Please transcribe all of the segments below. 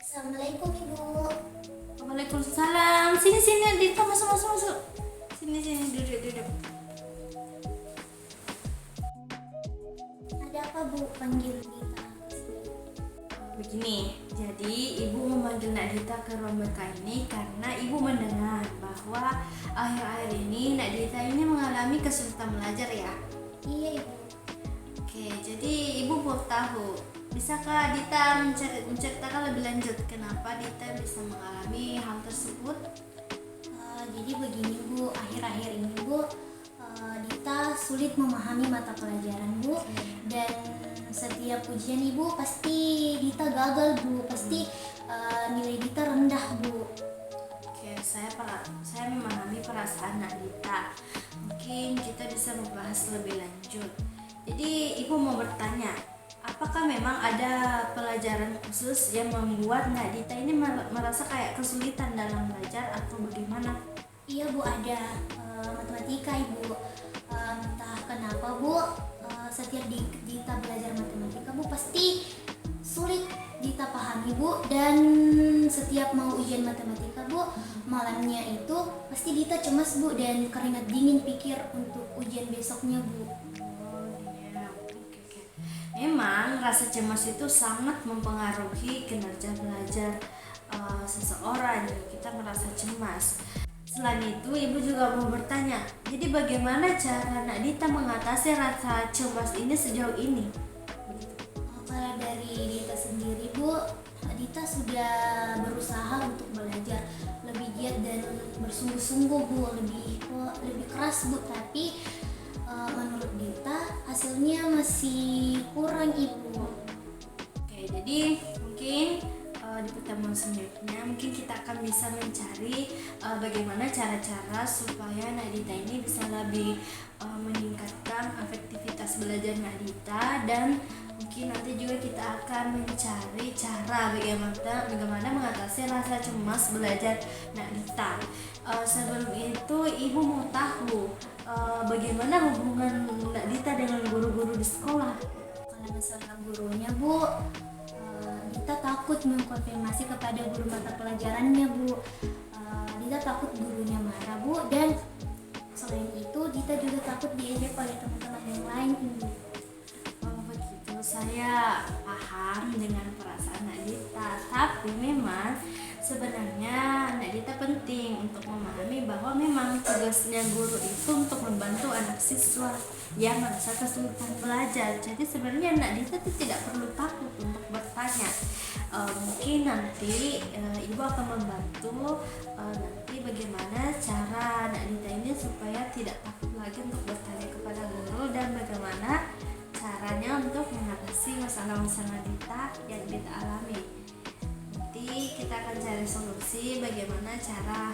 Assalamualaikum Ibu. Waalaikumsalam. Sini Dita, masuk. Sini duduk. Ada apa Bu panggil Dita? Begini, jadi ibu memanggil Nak Dita ke ruang BK ini karena ibu mendengar bahwa akhir-akhir ini Nak Dita ini mengalami kesulitan belajar ya. Iya Ibu. Oke, jadi ibu mau tahu, bisakah Dita menceritakan lebih lanjut kenapa Dita bisa mengalami hal tersebut? Jadi begini Bu, akhir-akhir ini Bu, Dita sulit memahami mata pelajaran Bu, dan setiap ujian Ibu pasti Dita gagal Bu, pasti nilai Dita rendah Bu. Oke, saya memahami perasaan Nak Dita. Mungkin kita bisa membahas lebih lanjut. Jadi ibu mau bertanya, apakah memang ada pelajaran khusus yang membuat Nak Dita ini merasa kayak kesulitan dalam belajar atau bagaimana? Iya Bu, ada matematika Ibu. Entah kenapa Bu, setiap Dita belajar matematika Bu pasti sulit Dita pahami Bu, dan setiap mau ujian matematika Bu, malamnya itu pasti Dita cemas Bu dan keringat dingin pikir untuk ujian besoknya Bu. Oke. Memang rasa cemas itu sangat mempengaruhi kinerja belajar seseorang jika kita merasa cemas. Selain itu, ibu juga mau bertanya, jadi bagaimana cara Nak Dita mengatasi rasa cemas ini sejauh ini? Kalau dari Dita sendiri Bu, Dita sudah berusaha untuk belajar lebih giat dan bersungguh-sungguh Bu, lebih keras Bu, tapi menurut Dita hasilnya masih kurang Ibu. Oke, jadi mungkin di pertemuan selanjutnya mungkin kita akan bisa mencari bagaimana cara-cara supaya Nak Dita ini bisa lebih meningkatkan efektivitas belajar Nak Dita, dan mungkin nanti juga kita akan mencari cara bagaimana mengatasi rasa cemas belajar Nak Dita. Sebelum itu ibu mau tahu bagaimana hubungan Nak Dita dengan guru-guru di sekolah? Kalau masalah gurunya Bu, Dita takut mengkonfirmasi kepada guru mata pelajarannya Bu. Dita takut gurunya marah Bu, dan selain itu Dita juga takut diejek oleh teman-teman yang lain Bu. Oh begitu, saya paham dengan perasaan Nak Dita. Tapi memang sebenarnya Nak Dita penting untuk memahami bahwa memang tugasnya guru itu untuk membantu anak siswa yang merasa kesulitan belajar. Jadi sebenarnya Nak Dita itu tidak perlu takut untuk bertanya. Mungkin nanti ibu akan membantu nanti bagaimana cara Nak Dita ini supaya tidak takut lagi untuk bertanya kepada guru, dan bagaimana caranya untuk mengatasi masalah-masalah Dita yang Dita alami. Nanti kita akan cari solusi bagaimana cara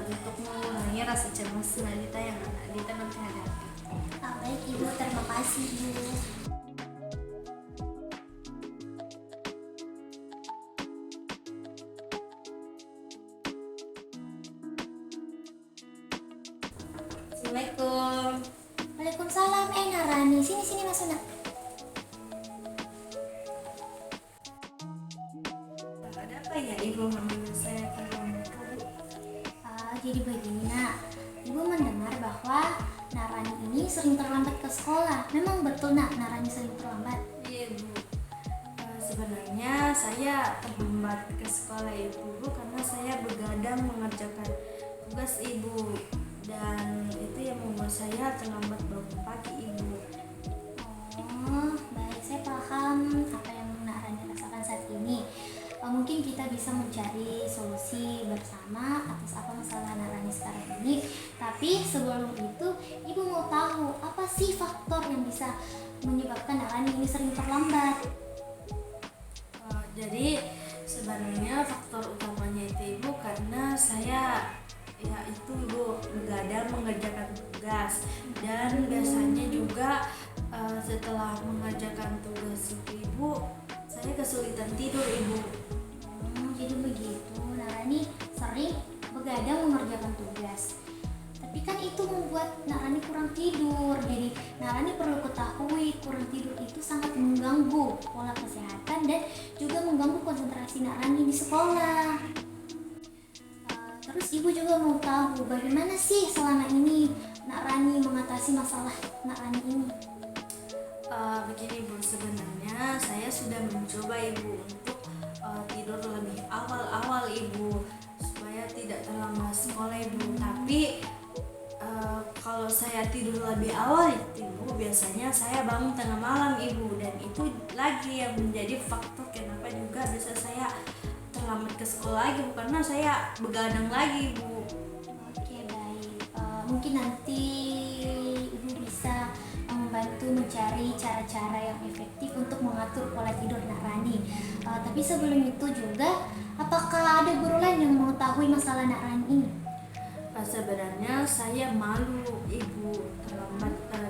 untuk mengurangi rasa cemas Nak Dita yang Nak Dita nanti hadapi. Baik Ibu, terima kasih Bu. Assalamualaikum. Waalaikumsalam. Narani, sini masuk Nak. Ada apa ya ibu memanggil saya ke ruang BK, Bu? Jadi begini Nak, Ibu mendengar bahwa Narani ini sering terlambat ke sekolah. Memang betul Nak, Narani sering terlambat? Iya Bu. Sebenarnya saya terlambat ke sekolah ibu karena saya begadang mengerjakan tugas ibu, dan itu yang membuat saya terlambat bangun pagi ibu. Oh, baik, saya paham apa yang Narani rasakan saat ini. Mungkin kita bisa mencari solusi bersama atas apa masalah Narani sekarang ini. Tapi sebelum itu, Ibu mau tahu apa sih faktor yang bisa menyebabkan Narani ini sering terlambat? Jadi sebenarnya faktor utamanya itu ibu karena saya itu ibu begadang mengerjakan tugas, dan biasanya juga setelah mengerjakan tugas itu ibu saya kesulitan tidur ibu. Jadi begitu, Narani sering begadang mengerjakan tugas. Tapi kan itu membuat Nak Rani kurang tidur. Jadi Nak Rani perlu ketahui kurang tidur itu sangat mengganggu pola kesehatan dan juga mengganggu konsentrasi Nak Rani di sekolah. Terus ibu juga mau tahu bagaimana sih selama ini Nak Rani mengatasi masalah Nak Rani ini. Begini Bu, sebenarnya saya sudah mencoba Ibu untuk tidur lebih awal Ibu supaya tidak terlambat sekolah Ibu. Tapi kalau saya tidur lebih awal Ibu, biasanya saya bangun tengah malam Ibu, dan itu lagi yang menjadi faktor kenapa juga bisa saya terlambat ke sekolah lagi Bu, karena saya begadang lagi Bu. Oke, baik. Mungkin nanti ibu bisa membantu mencari cara-cara yang efektif untuk mengatur pola tidur Nak Rani. Tapi sebelum itu juga, apakah ada guru lain yang mengetahui masalah Nak Rani ini? Sebenarnya saya malu Ibu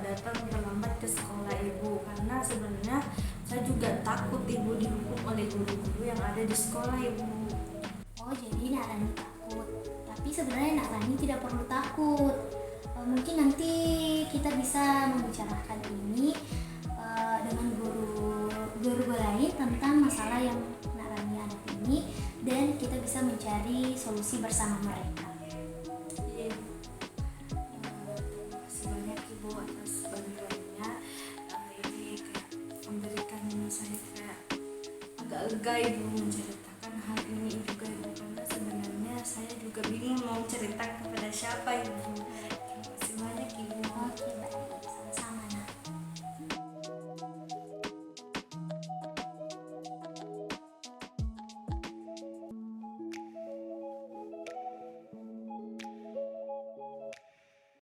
datang terlambat ke sekolah Ibu, karena sebenarnya saya juga takut Ibu dihukum oleh guru-guru yang ada di sekolah Ibu. Oh, jadi Nak Rani takut. Tapi sebenarnya Nak Rani tidak perlu takut. Mungkin nanti kita bisa membicarakan ini dengan guru lain tentang masalah yang Nak Rani hadapi ini, dan kita bisa mencari solusi bersama mereka. Terima kasih banyak Ibu atas bantuannya. Ini kayak memberikan saya kayak agak lega Ibu menceritakan hal ini juga Ibu, karena sebenarnya saya juga bingung mau cerita kepada siapa Ibu.